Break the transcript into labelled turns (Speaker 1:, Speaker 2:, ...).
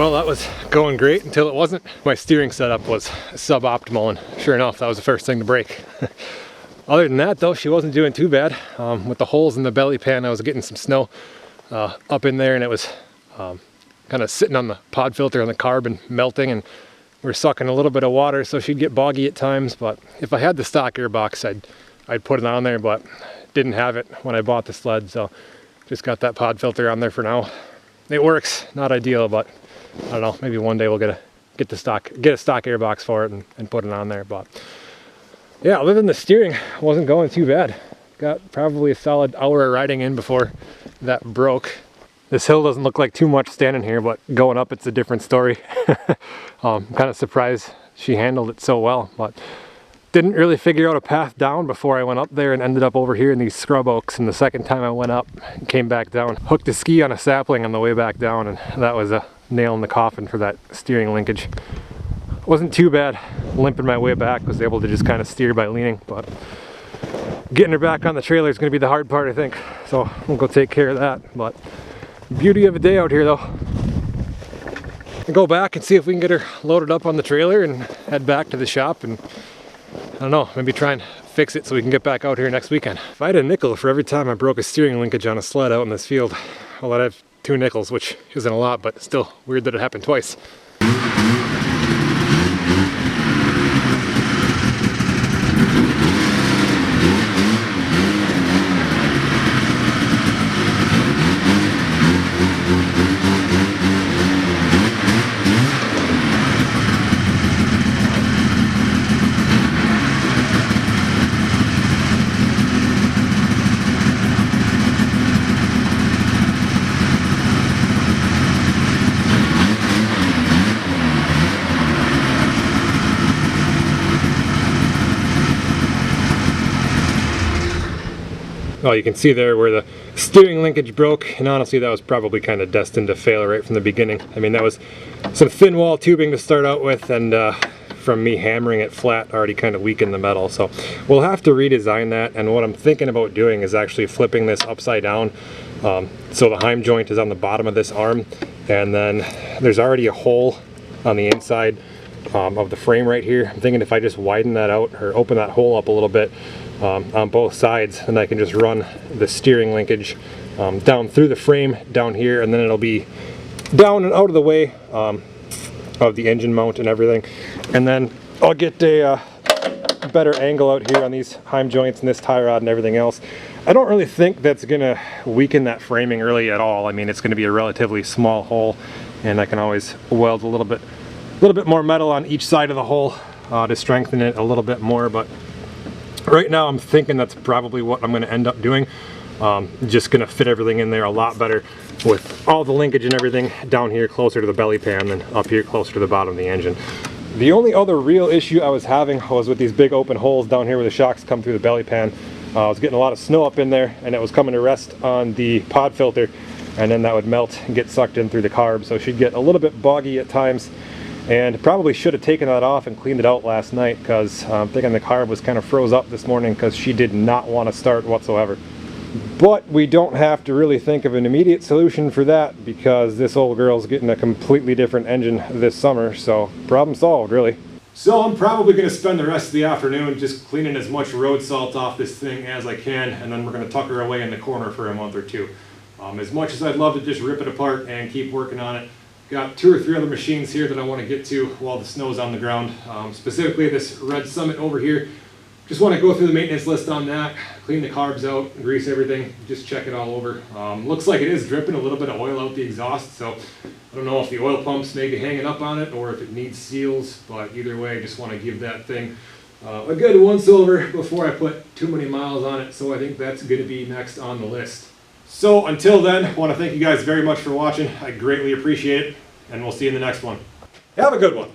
Speaker 1: Well, that was going great until it wasn't. My steering setup was suboptimal, and sure enough, that was the first thing to break. Other than that though, she wasn't doing too bad. With the holes in the belly pan, I was getting some snow up in there, and it was kind of sitting on the pod filter on the carb and melting, and we were sucking a little bit of water, so she'd get boggy at times. But if I had the stock airbox, I'd put it on there, but didn't have it when I bought the sled, so just got that pod filter on there for now. It works, not ideal, but I don't know, maybe one day we'll get a stock airbox for it and put it on there. But yeah, other than the steering, wasn't going too bad. Got probably a solid hour of riding in before that broke. This hill doesn't look like too much standing here, but going up it's a different story. I'm kind of surprised she handled it so well, but didn't really figure out a path down before I went up there, and ended up over here in these scrub oaks. And the second time I went up and came back down, hooked a ski on a sapling on the way back down, and that was a nail in the coffin for that steering linkage. Wasn't too bad limping my way back, was able to just kind of steer by leaning, but getting her back on the trailer is going to be the hard part, I think. So we'll go take care of that. But beauty of a day out here though. I'll go back and see if we can get her loaded up on the trailer and head back to the shop, and I don't know, maybe try and fix it so we can get back out here next weekend. If I had a nickel for every time I broke a steering linkage on a sled out in this field, well, I'd have 2 nickels, which isn't a lot, but still weird that it happened twice. Oh, you can see there where the steering linkage broke, and honestly that was probably kind of destined to fail right from the beginning. I mean, that was some thin wall tubing to start out with, and from me hammering it flat already kind of weakened the metal. So we'll have to redesign that, and what I'm thinking about doing is actually flipping this upside down. So the heim joint is on the bottom of this arm, and then there's already a hole on the inside of the frame right here. I'm thinking if I just widen that out or open that hole up a little bit on both sides, and I can just run the steering linkage down through the frame down here, and then it'll be down and out of the way of the engine mount and everything. And then I'll get a better angle out here on these heim joints and this tie rod and everything else. I don't really think that's gonna weaken that framing really at all. I mean, it's gonna be a relatively small hole, and I can always weld a little bit more metal on each side of the hole to strengthen it a little bit more. But right now I'm thinking that's probably what I'm going to end up doing. Just going to fit everything in there a lot better with all the linkage and everything down here closer to the belly pan than up here closer to the bottom of the engine. The only other real issue I was having was with these big open holes down here where the shocks come through the belly pan. I was getting a lot of snow up in there, and it was coming to rest on the pod filter, and then that would melt and get sucked in through the carb, so she'd get a little bit boggy at times. And probably should have taken that off and cleaned it out last night, because I'm thinking the carb was kind of froze up this morning because she did not want to start whatsoever. But we don't have to really think of an immediate solution for that, because this old girl's getting a completely different engine this summer, so problem solved really. So I'm probably going to spend the rest of the afternoon just cleaning as much road salt off this thing as I can, and then we're going to tuck her away in the corner for a month or two. As much as I'd love to just rip it apart and keep working on it, got 2 or 3 other machines here that I want to get to while the snow's on the ground. Specifically this Red Summit over here. Just want to go through the maintenance list on that, clean the carbs out, grease everything, just check it all over. Looks like it is dripping a little bit of oil out the exhaust, so I don't know if the oil pump's maybe hanging up on it or if it needs seals, but either way I just want to give that thing a good once over before I put too many miles on it, so I think that's going to be next on the list. So until then, I want to thank you guys very much for watching. I greatly appreciate it, and we'll see you in the next one. Have a good one.